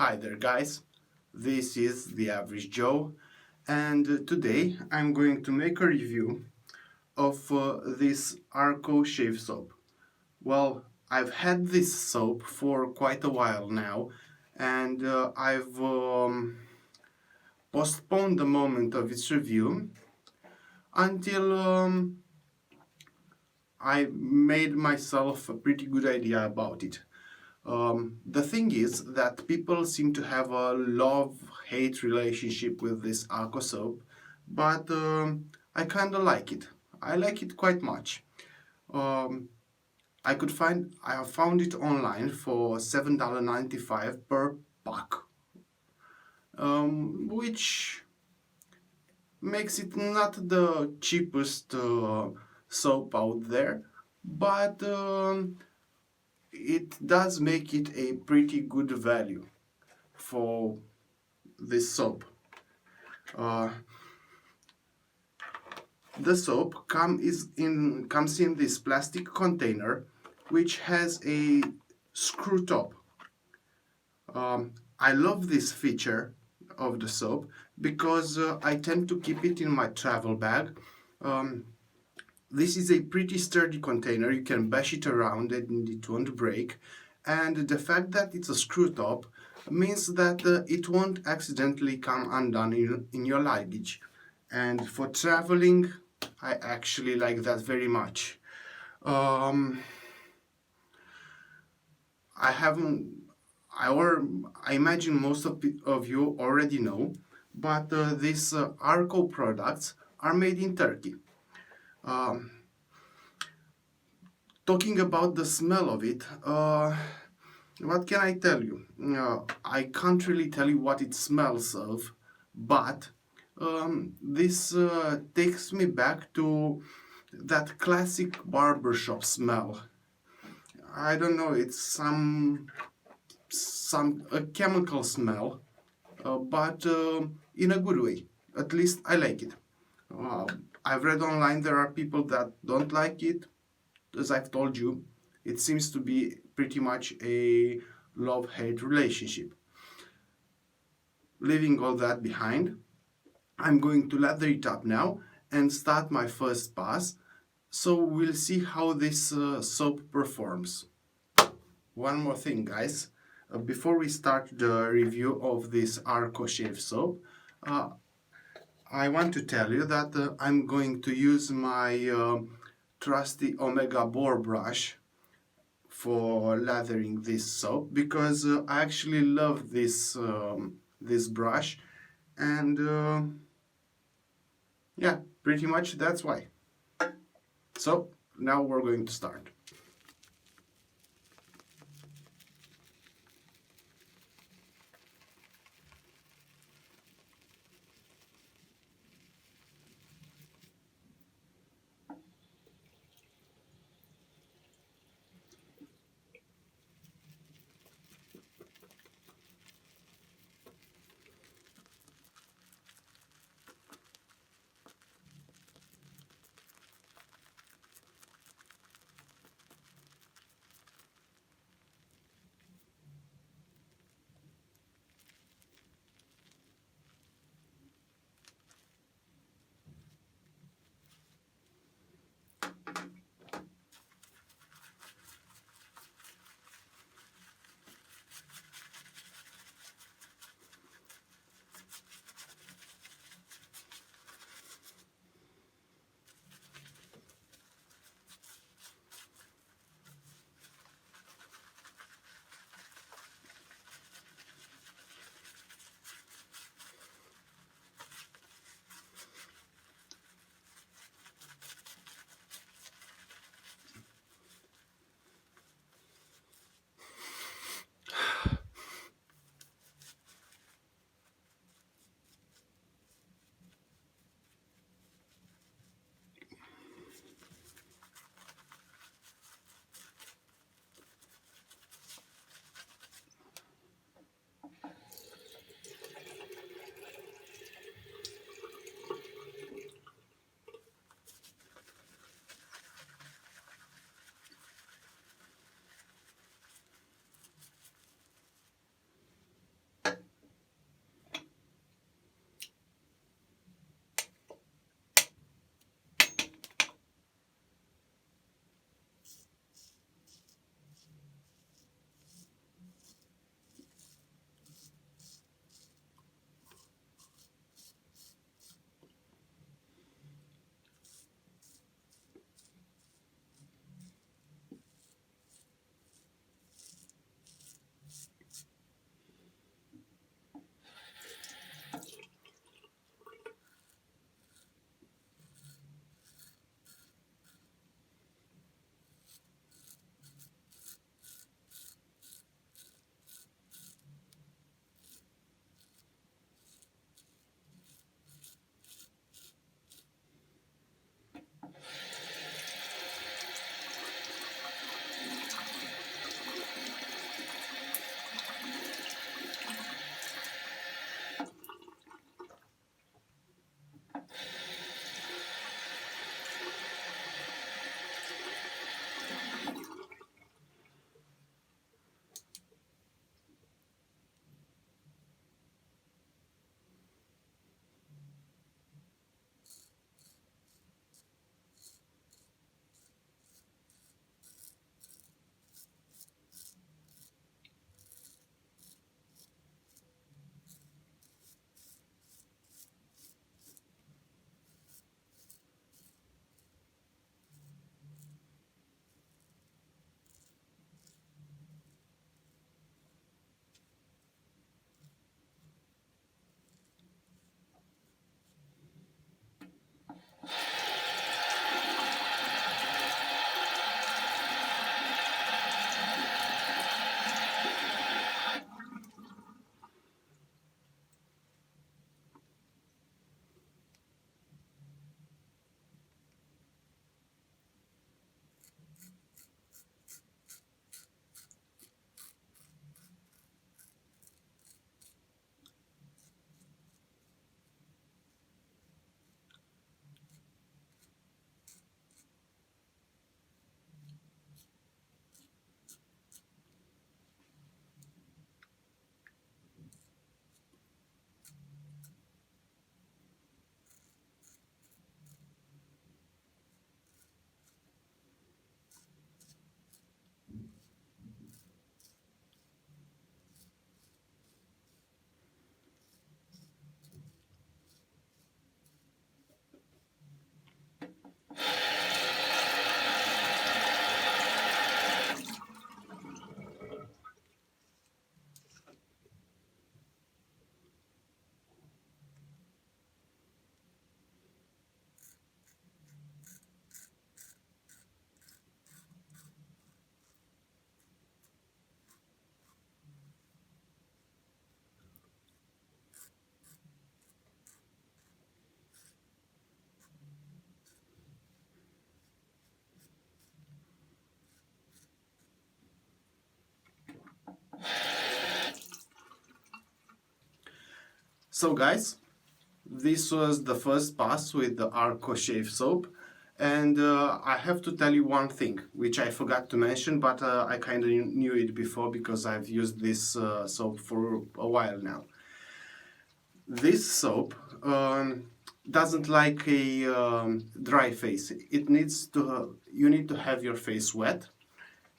Hi there guys, this is the Average Joe, and today I'm going to make a review of this Arko shave soap. Well, I've had this soap for quite a while now, and I've postponed the moment of its review until I made myself a pretty good idea about it. The thing is that people seem to have a love-hate relationship with this Arko soap, but I kind of like it. I like it quite much. Um, I have found it online for $7.95 per pack, which makes it not the cheapest soap out there, but it does make it a pretty good value for this soap. Uh, the soap comes in this plastic container which has a screw top. I love this feature of the soap because I tend to keep it in my travel bag. This is a pretty sturdy container, you can bash it around and it won't break. And the fact that it's a screw top means that it won't accidentally come undone in your luggage. And for traveling, I actually like that very much. I haven't, I imagine most of you already know, but these Arko products are made in Turkey. Talking about the smell of it, what can I tell you? I can't really tell you what it smells of, but this takes me back to that classic barbershop smell. I don't know, it's a chemical smell, but in a good way. At least I like it. I've read online there are people that don't like it. As I've told you, it seems to be pretty much a love-hate relationship. Leaving all that behind, I'm going to lather it up now and start my first pass, so we'll see how this soap performs. One more thing guys, before we start the review of this Arko shave soap, I want to tell you that I'm going to use my trusty Omega Boar brush for lathering this soap because I actually love this brush, and yeah, pretty much that's why. So now we're going to start. So guys, this was the first pass with the Arko shave soap, and I have to tell you one thing which I forgot to mention, but I kind of knew it before because I've used this soap for a while now. This soap doesn't like a dry face. It needs to you need to have your face wet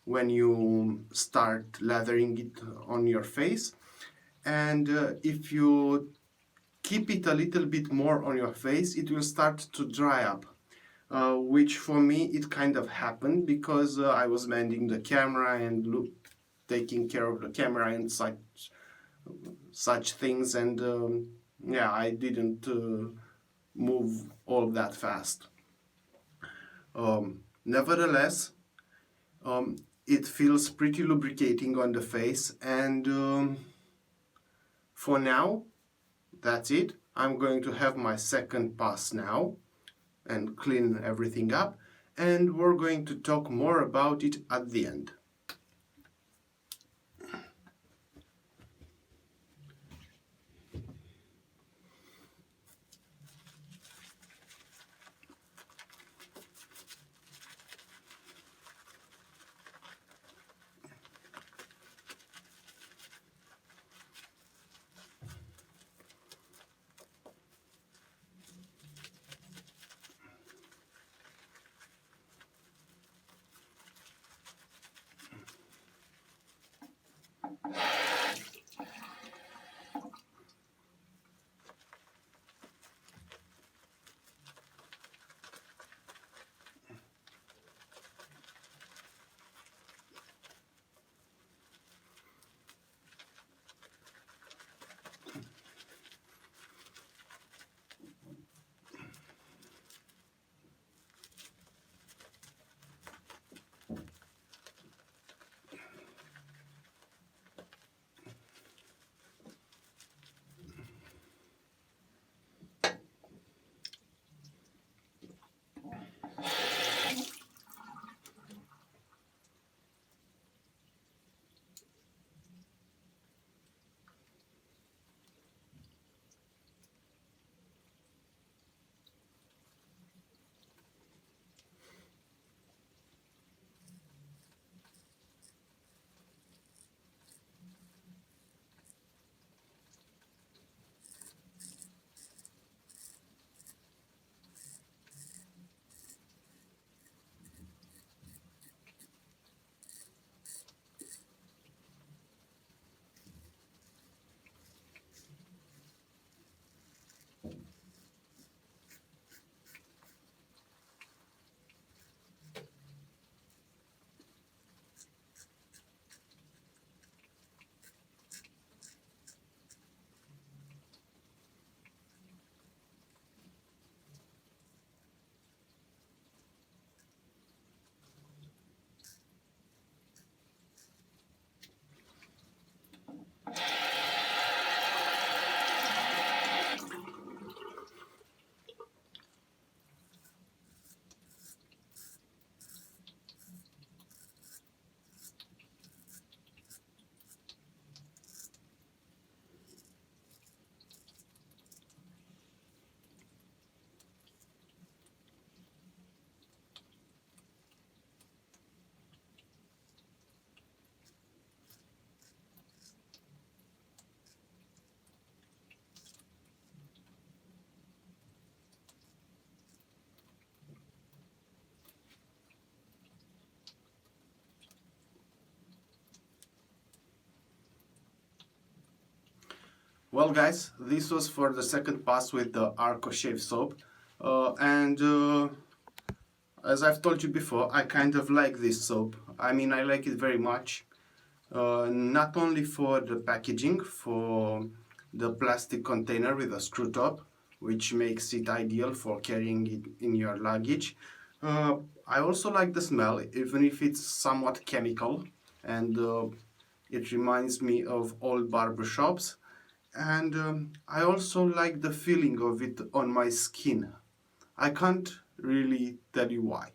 when you start lathering it on your face, and if you keep it a little bit more on your face, it will start to dry up. Which for me it kind of happened because I was mending the camera and taking care of the camera and such things, and yeah, I didn't move all that fast. Nevertheless, it feels pretty lubricating on the face, and for now, that's it. I'm going to have my second pass now and clean everything up, and we're going to talk more about it at the end. Well guys, this was for the second pass with the Arko shave soap, and as I've told you before, I kind of like this soap. I mean, I like it very much, not only for the packaging, for the plastic container with a screw top, which makes it ideal for carrying it in your luggage. I also like the smell, even if it's somewhat chemical, and it reminds me of old barbershops. And I also like the feeling of it on my skin. I can't really tell you why.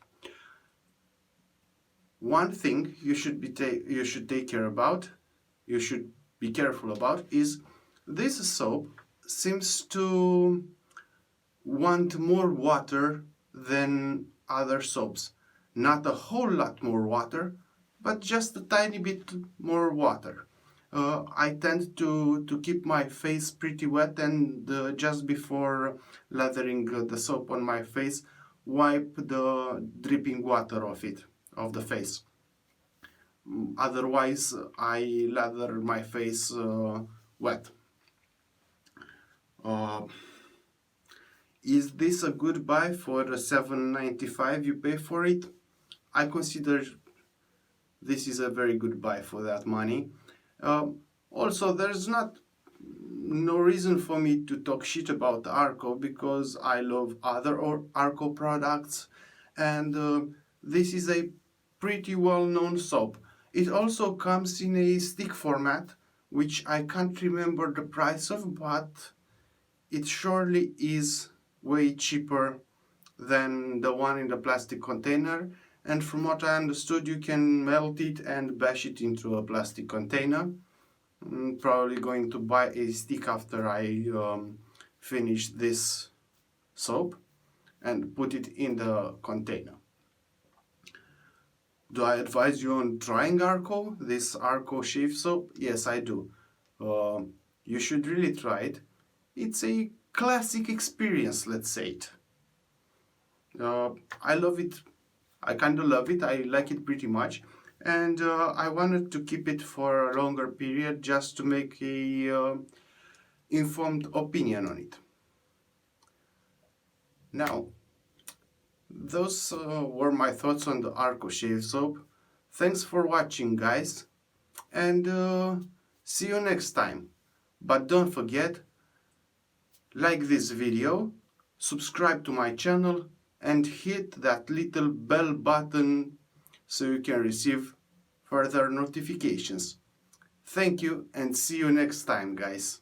One thing you should take care about, you should be careful about, is this soap seems to want more water than other soaps. Not a whole lot more water, but just a tiny bit more water. I tend to keep my face pretty wet, and just before lathering the soap on my face, wipe the dripping water of the face. Otherwise, I lather my face wet. Is this a good buy for the $7.95 you pay for it? I consider this is a very good buy for that money. Also, there's no reason for me to talk shit about Arko, because I love other Arko products, and this is a pretty well-known soap. It also comes in a stick format, which I can't remember the price of, but it surely is way cheaper than the one in the plastic container. And from what I understood, you can melt it and bash it into a plastic container. I'm probably going to buy a stick after I finish this soap and put it in the container. Do I advise you on trying Arko, this Arko shave soap? Yes, I do. You should really try it. It's a classic experience, let's say it. I love it. I kind of love it. I like it pretty much. And I wanted to keep it for a longer period just to make a informed opinion on it. Now, those were my thoughts on the Arko shave soap. Thanks for watching, guys, and see you next time. But don't forget, like this video, subscribe to my channel, and hit that little bell button so you can receive further notifications. Thank you, and see you next time, guys.